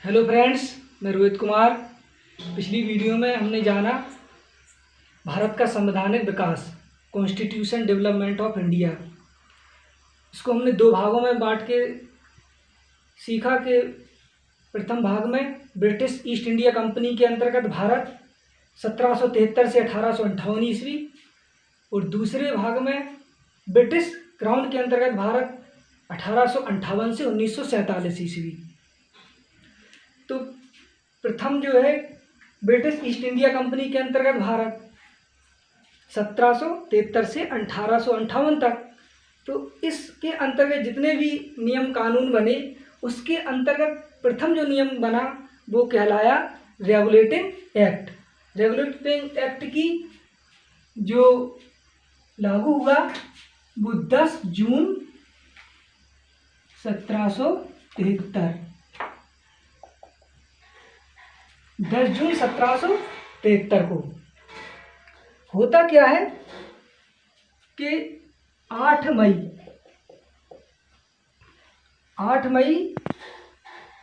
Hello friends, मैं रोहित कुमार। पिछली video में हमने जाना भारत का संवैधानिक विकास, कॉन्स्टिट्यूशन डेवलपमेंट ऑफ इंडिया। इसको हमने दो भागों में बांट के सीखा कि प्रथम भाग में ब्रिटिश ईस्ट इंडिया कंपनी के अंतर्गत भारत 1773 से 1858 ईस्वी, और दूसरे भाग में ब्रिटिश क्राउन के अंतर्गत भारत 1858 से 1947 ईस्वी। तो प्रथम जो है ब्रिटिश ईस्ट इंडिया कंपनी के अंतर्गत भारत 1773 से 1858 तक। तो इसके अंतर्गत जितने भी नियम कानून बने, उसके अंतर्गत प्रथम जो नियम बना वो कहलाया रेगुलेटिंग एक्ट। रेगुलेटिंग एक्ट की जो लागू हुआ वो 10 जून 1773 10 जून 1773 को। होता क्या है कि 8 मई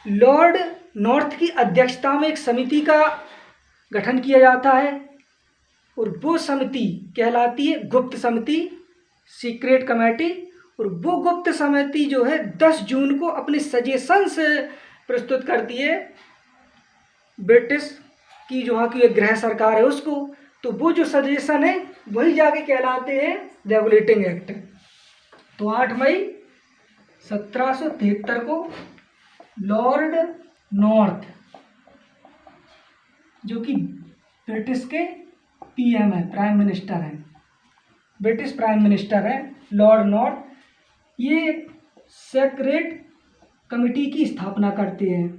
लॉर्ड नॉर्थ की अध्यक्षता में एक समिति का गठन किया जाता है, और वो समिति कहलाती है गुप्त समिति, सीक्रेट कमेटी। और वो गुप्त समिति जो है 10 जून को अपने सजेशंस प्रस्तुत करती है ब्रिटिश की जो वहाँ की एक गृह सरकार है उसको। तो वो जो सजेशन है वही जाके कहलाते हैं रेगुलेटिंग एक्ट। तो 8 मई 1773 को लॉर्ड नॉर्थ, जो कि ब्रिटिश के पीएम है, प्राइम मिनिस्टर हैं, ब्रिटिश प्राइम मिनिस्टर हैं लॉर्ड नॉर्थ, ये सेक्रेट कमेटी की स्थापना करते हैं,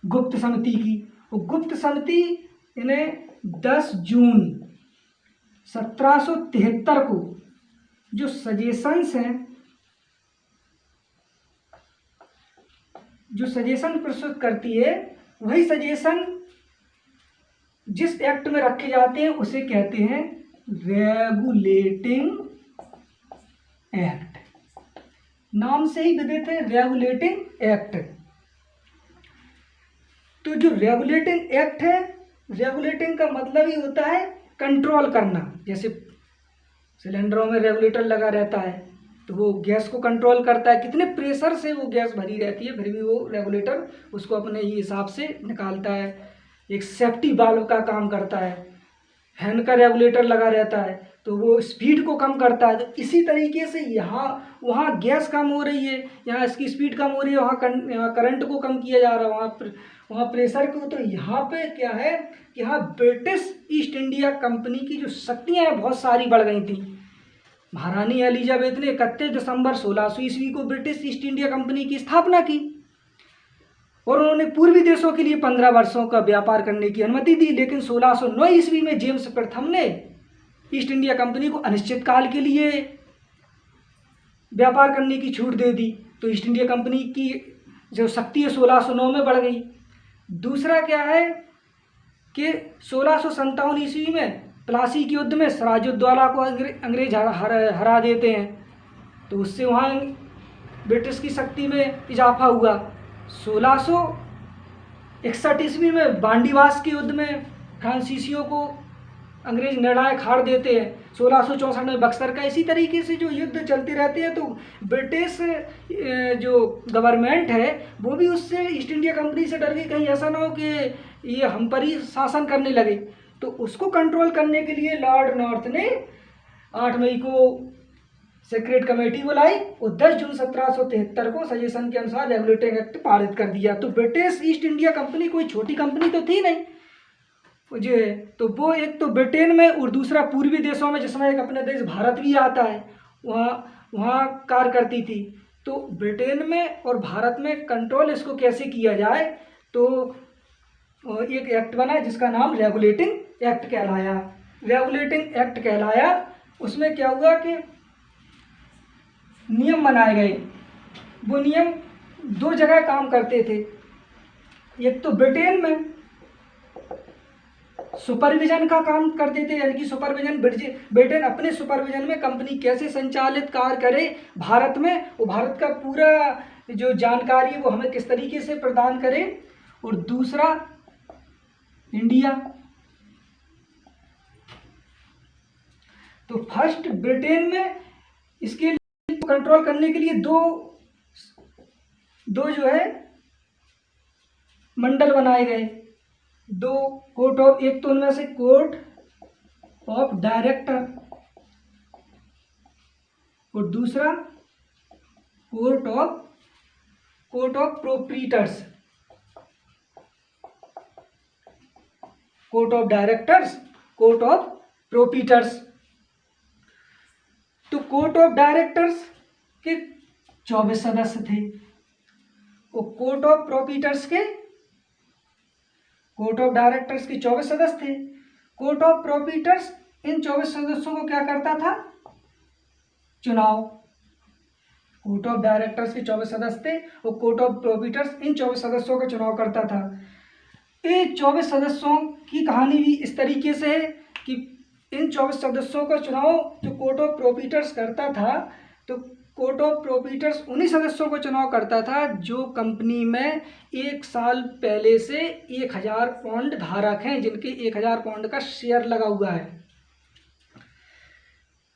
गुप्त समिति की। वो गुप्त समिति इन्हें 10 जून 1773 को जो सजेशंस हैं, जो सजेशन प्रस्तुत करती है, वही सजेशन जिस एक्ट में रखे जाते हैं उसे कहते हैं रेगुलेटिंग एक्ट। नाम से ही विदित है रेगुलेटिंग एक्ट। तो जो रेगुलेटिंग एक्ट है, रेगुलेटिंग का मतलब ही होता है कंट्रोल करना। जैसे सिलेंडरों में रेगुलेटर लगा रहता है तो वो गैस को कंट्रोल करता है, कितने प्रेशर से वो गैस भरी रहती है, फिर भी वो रेगुलेटर उसको अपने ही हिसाब से निकालता है। एक सेफ्टी वाल्व का काम करता है। फैन का रेगुलेटर लगा रहता है तो वो स्पीड को कम करता है। तो इसी तरीके से यहाँ वहाँ गैस कम हो रही है, यहाँ इसकी स्पीड कम हो रही है, वहाँ करंट को कम किया जा रहा है, वहाँ प्रेशर को। तो यहाँ पे क्या है कि यहाँ ब्रिटिश ईस्ट इंडिया कंपनी की जो शक्तियाँ हैं बहुत सारी बढ़ गई थी। महारानी एलिजाबेथ ने 31 दिसंबर 1600 ईस्वी को ब्रिटिश ईस्ट इंडिया कंपनी की स्थापना की, और उन्होंने पूर्वी देशों के लिए 15 वर्षों का व्यापार करने की अनुमति दी। लेकिन 1609 ईस्वी में जेम्स प्रथम ने ईस्ट इंडिया कंपनी को अनिश्चित काल के लिए व्यापार करने की छूट दे दी। तो ईस्ट इंडिया कंपनी की जो शक्ति है 1609 में बढ़ गई। दूसरा क्या है कि 1657 ईस्वी में प्लासी के युद्ध में सिराजुद्दौला को अंग्रेज हरा देते हैं, तो उससे वहाँ ब्रिटिश की शक्ति में इजाफा हुआ। 1661 ईस्वी में बांडीवास के युद्ध में फ्रांसीसियों को अंग्रेज निर्णायक हार देते हैं। 1664 में बक्सर का। इसी तरीके से जो युद्ध चलते रहते हैं, तो ब्रिटिश जो गवर्नमेंट है वो भी उससे ईस्ट इंडिया कंपनी से डर गई, कहीं ऐसा ना हो कि ये हम पर ही शासन करने लगे। तो उसको कंट्रोल करने के लिए लॉर्ड नॉर्थ ने 8 मई को सेक्रेट कमेटी बुलाई और 10 जून 1773 को सजेशन के अनुसार रेगुलेटिंग एक्ट पारित कर दिया। तो ब्रिटिश ईस्ट इंडिया कंपनी कोई छोटी कंपनी तो थी नहीं जो है, तो वो एक तो ब्रिटेन में और दूसरा पूर्वी देशों में, जिसमें एक अपने देश भारत भी आता है, वहाँ कार्य करती थी। तो ब्रिटेन में और भारत में कंट्रोल इसको कैसे किया जाए, तो एक एक्ट बना जिसका नाम रेगुलेटिंग एक्ट कहलाया। रेगुलेटिंग एक्ट कहलाया। उसमें क्या हुआ कि नियम बनाए गए। वो नियम 2 जगह काम करते थे। एक तो ब्रिटेन में सुपरविजन का काम करते थे, यानी कि सुपरविजन ब्रिटेन अपने सुपरविजन में कंपनी कैसे संचालित कार्य करे भारत में, वो भारत का पूरा जो जानकारी है वो हमें किस तरीके से प्रदान करे, और दूसरा इंडिया। तो फर्स्ट ब्रिटेन में इसके लिए कंट्रोल करने के लिए दो जो है मंडल बनाए गए, दो कोर्ट ऑफ, एक तो उनमें से कोर्ट ऑफ डायरेक्टर और दूसरा court of proprietors. Court of directors, court of proprietors. तो कोर्ट ऑफ डायरेक्टर्स के 24 सदस्य थे और कोर्ट ऑफ प्रोप्रीटर्स के, कोर्ट ऑफ डायरेक्टर्स के 24 सदस्य थे। कोर्ट ऑफ प्रोप्रीटर्स इन 24 सदस्यों को क्या करता था? चुनाव। कोर्ट ऑफ डायरेक्टर्स के 24 सदस्य थे और कोर्ट ऑफ प्रोप्रीटर्स इन 24 सदस्यों का चुनाव करता था। ये 24 सदस्यों की कहानी भी इस तरीके से है कि इन 24 सदस्यों का चुनाव जो कोर्ट ऑफ प्रोप्रीटर्स करता था, तो कोर्ट ऑफ प्रोप्रीटर्स उन्हीं सदस्यों को चुनाव करता था जो कंपनी में 1 साल पहले से 1000 पाउंड धारक हैं, जिनके 1000 पाउंड का शेयर लगा हुआ है।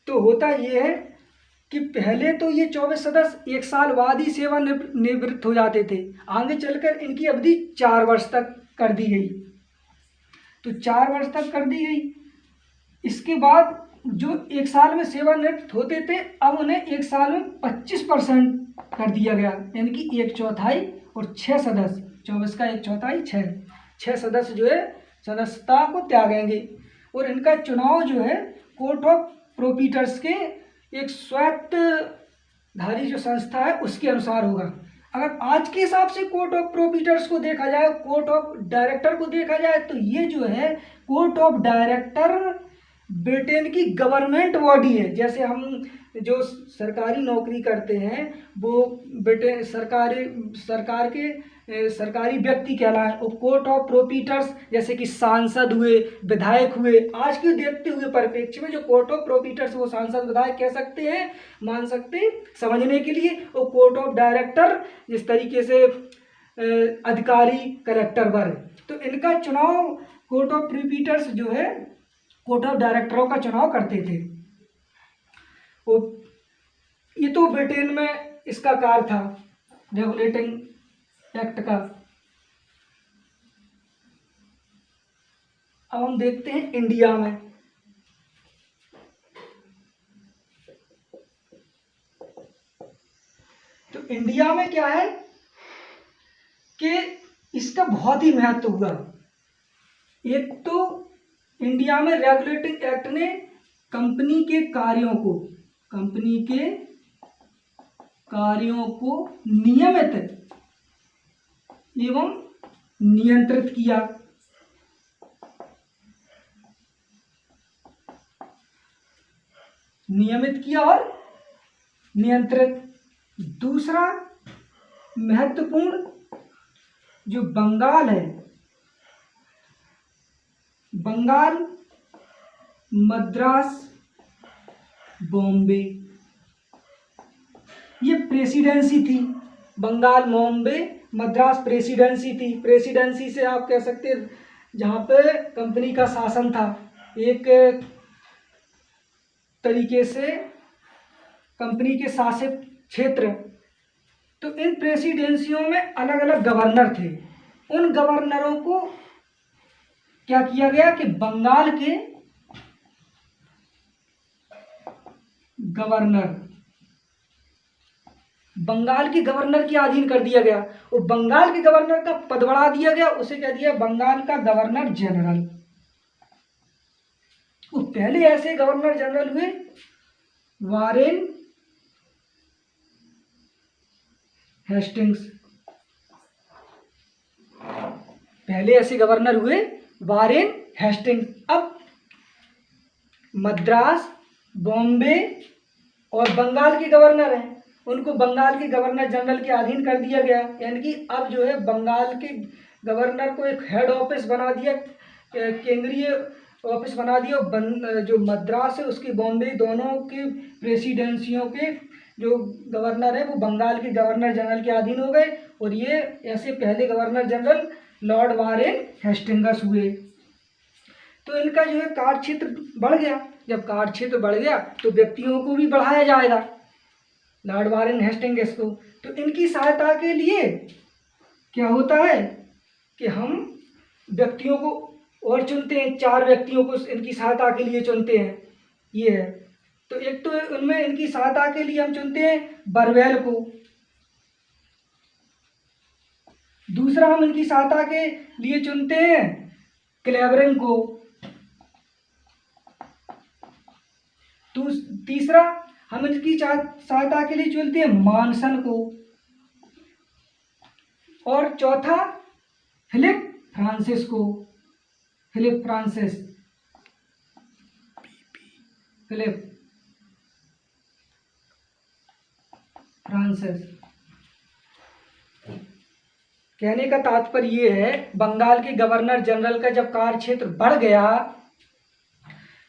तो होता ये है कि पहले तो ये 24 सदस्य 1 साल बाद ही सेवा निवृत्त हो जाते थे। आगे चलकर इनकी अवधि 4 वर्ष तक कर दी गई। तो 4 वर्ष तक कर दी गई। इसके बाद जो 1 साल में सेवानिवृत्त होते थे, अब उन्हें 1 साल में 25% कर दिया गया, यानी कि 1/4 और 6 सदस्य, 24 का 1/4 6 सदस्य जो है सदस्यता को त्यागेंगे और इनका चुनाव जो है कोर्ट ऑफ प्रोप्रीटर्स के एक स्वायत्तधारी जो संस्था है उसके अनुसार होगा। अगर आज के हिसाब से कोर्ट ऑफ प्रोप्रीटर्स को देखा जाए, कोर्ट ऑफ डायरेक्टर को देखा जाए, तो ये जो है कोर्ट ऑफ डायरेक्टर ब्रिटेन की गवर्नमेंट बॉडी है। जैसे हम जो सरकारी नौकरी करते हैं वो ब्रिटेन सरकार के सरकारी व्यक्ति कहलाए, और कोर्ट ऑफ प्रोप्रीटर्स जैसे कि सांसद हुए, विधायक हुए। आज के देखते हुए परिप्रेक्ष्य में जो कोर्ट ऑफ प्रोप्रीटर्स वो सांसद विधायक कह सकते हैं, मान सकते हैं समझने के लिए। और कोर्ट ऑफ डायरेक्टर जिस तरीके से अधिकारी कलेक्टर वर्ग। तो इनका चुनाव कोर्ट ऑफ प्रोप्रीटर्स जो है कोर्ट ऑफ डायरेक्टरों का चुनाव करते थे। ये तो ब्रिटेन में इसका कार्य था रेगुलेटिंग एक्ट का। अब हम देखते हैं इंडिया में। तो इंडिया में क्या है कि इसका बहुत ही महत्व हुआ। एक तो इंडिया में रेगुलेटिंग एक्ट ने कंपनी के कार्यों को नियमित एवं नियंत्रित किया। और नियंत्रित। दूसरा महत्वपूर्ण जो बंगाल है, बंगाल, मद्रास, बॉम्बे, ये प्रेसिडेंसी थी। बंगाल, बॉम्बे, मद्रास प्रेसिडेंसी थी। प्रेसिडेंसी से आप कह सकते हैं जहाँ पे कंपनी का शासन था, एक तरीके से कंपनी के शासित क्षेत्र। तो इन प्रेसिडेंसियों में अलग अलग गवर्नर थे। उन गवर्नरों को क्या किया गया कि बंगाल के गवर्नर के अधीन कर दिया गया और बंगाल के गवर्नर का पद बढ़ा दिया गया, उसे कह दिया बंगाल का गवर्नर जनरल। वो पहले ऐसे गवर्नर जनरल हुए वारेन हेस्टिंग्स। अब मद्रास, बॉम्बे और बंगाल के गवर्नर हैं, उनको बंगाल के गवर्नर जनरल के अधीन कर दिया गया। यानी कि अब जो है बंगाल के गवर्नर को एक हेड ऑफिस बना दिया, केंद्रीय ऑफिस बना दिया। जो मद्रास है उसकी बॉम्बे, दोनों के प्रेसिडेंसियों के जो गवर्नर है वो बंगाल के गवर्नर जनरल के अधीन हो गए, और ये ऐसे पहले governor general Lord Warren Hastings हुए। तो इनका जो है कार्य क्षेत्र बढ़ गया। जब कार्य क्षेत्र बढ़ गया तो व्यक्तियों को भी बढ़ाया जाएगा, लॉर्ड वारेन हेस्टिंग्स को। तो इनकी सहायता के लिए क्या होता है कि हम व्यक्तियों को और चुनते हैं, 4 व्यक्तियों को इनकी सहायता के लिए चुनते हैं। ये है, तो एक तो उनमें इनकी सहायता के लिए हम चुनते हैं बरवेल को, दूसरा हम इनकी सहायता के लिए चुनते हैं क्लेवेरिंग को, तीसरा हम इनकी सहायता के लिए चुनते हैं मॉनसन को, और चौथा फिलिप फ्रांसिस को। Philip Francis. कहने का तात्पर्य ये है, बंगाल के गवर्नर जनरल का जब कार्य क्षेत्र बढ़ गया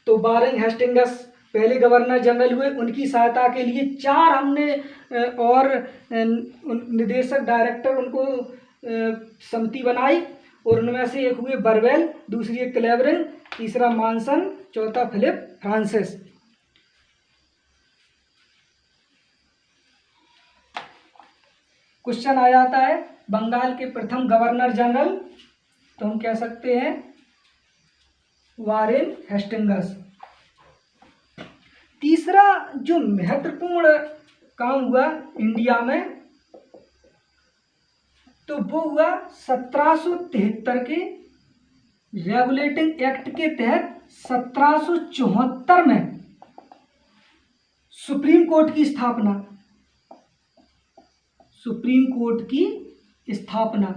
तो वारेन हेस्टिंग्स पहले गवर्नर जनरल हुए, उनकी सहायता के लिए 4 हमने और निदेशक डायरेक्टर उनको समिति बनाई, और उनमें से एक हुए बरवेल, दूसरी एक क्लेवेरिंग, तीसरा मॉनसन, चौथा फिलिप फ्रांसिस। क्वेश्चन आ जाता है बंगाल के प्रथम गवर्नर जनरल, तो हम कह सकते हैं वारेन हेस्टिंग्स। तीसरा जो महत्वपूर्ण काम हुआ इंडिया में, तो वो हुआ 1773 के रेगुलेटिंग एक्ट के तहत 1774 में सुप्रीम कोर्ट की स्थापना। सुप्रीम कोर्ट की स्थापना,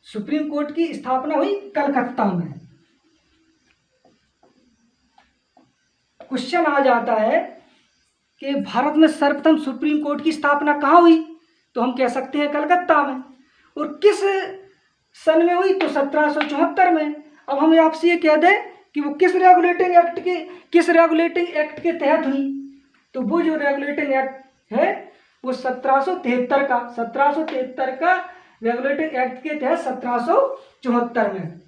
सुप्रीम कोर्ट की स्थापना हुई कलकत्ता में। क्वेश्चन आ जाता है कि भारत में सर्वप्रथम सुप्रीम कोर्ट की स्थापना कहाँ हुई, तो हम कह सकते हैं कलकत्ता में। और किस सन में हुई, तो 1774 में। अब हम आपसे ये कह दें कि वो किस रेगुलेटिंग एक्ट के तहत हुई, तो वो जो रेगुलेटिंग एक्ट है वो 1773 का रेगुलेटिंग एक्ट के तहत 1774 में।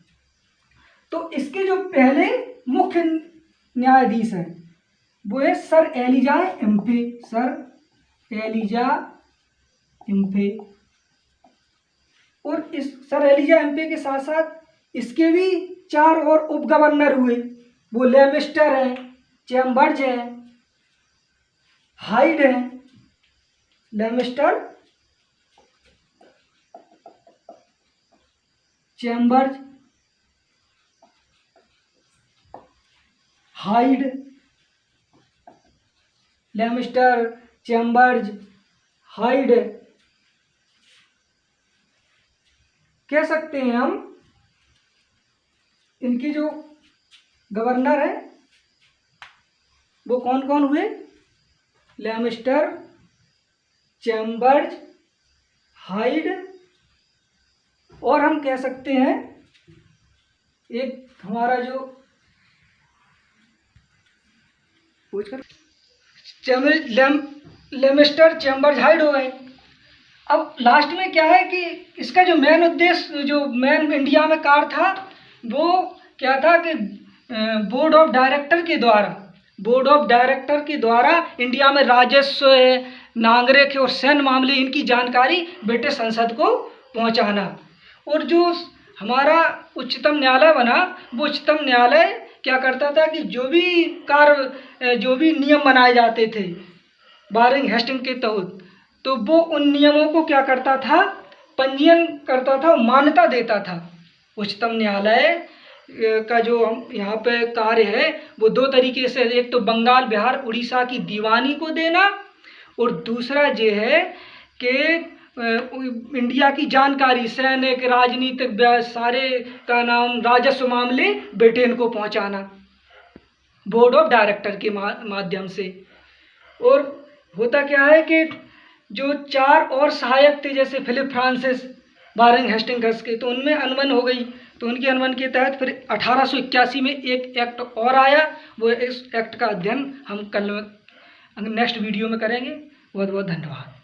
तो इसके जो पहले मुख्य न्यायाधीश हैं वो है सर एलिजा इम्फे। और इस सर एलिजा इम्फे के साथ साथ इसके भी 4 और उप गवर्नर हुए, वो लेमिस्टर है, चैम्बर्स है, हाइड है, लेमिस्टर, चैम्बर्स, हाइड, लेमिस्टर, चैम्बर्स, हाइड। कह सकते हैं हम इनके जो गवर्नर है वो कौन कौन हुए, लेमिस्टर, चैम्बर्स, हाइड, और हम कह सकते हैं एक हमारा जो लेमिस्टर, चैम्बर्स, हाइड हो गए। अब लास्ट में क्या है कि इसका जो मेन उद्देश्य, जो मेन इंडिया में कार्य था, वो क्या था कि बोर्ड ऑफ डायरेक्टर के द्वारा इंडिया में राजस्व, नागरिक और सैन्य मामले, इनकी जानकारी ब्रिटिश संसद को पहुंचाना। और जो हमारा उच्चतम न्यायालय बना, वो उच्चतम न्यायालय क्या करता था कि जो भी नियम बनाए जाते थे वारेन हेस्टिंग्स के तहत, तो वो उन नियमों को क्या करता था, पंजीयन करता था, मान्यता देता था। उच्चतम न्यायालय का जो यहाँ पे कार्य है वो 2 तरीके से, एक तो बंगाल, बिहार, उड़ीसा की दीवानी को देना, और दूसरा ये है कि इंडिया की जानकारी, सैनिक, राजनीतिक, सारे का नाम, राजस्व मामले ब्रिटेन को पहुँचाना बोर्ड ऑफ डायरेक्टर के माध्यम से। और होता क्या है कि जो 4 और सहायक थे, जैसे फिलिप फ्रांसिस, वारेन हेस्टिंग्स के, तो उनमें अनबन हो गई, तो उनके अनुमान के तहत फिर 1881 में एक एक्ट और आया। वो इस एक्ट का अध्ययन हम कल नेक्स्ट वीडियो में करेंगे। बहुत बहुत धन्यवाद।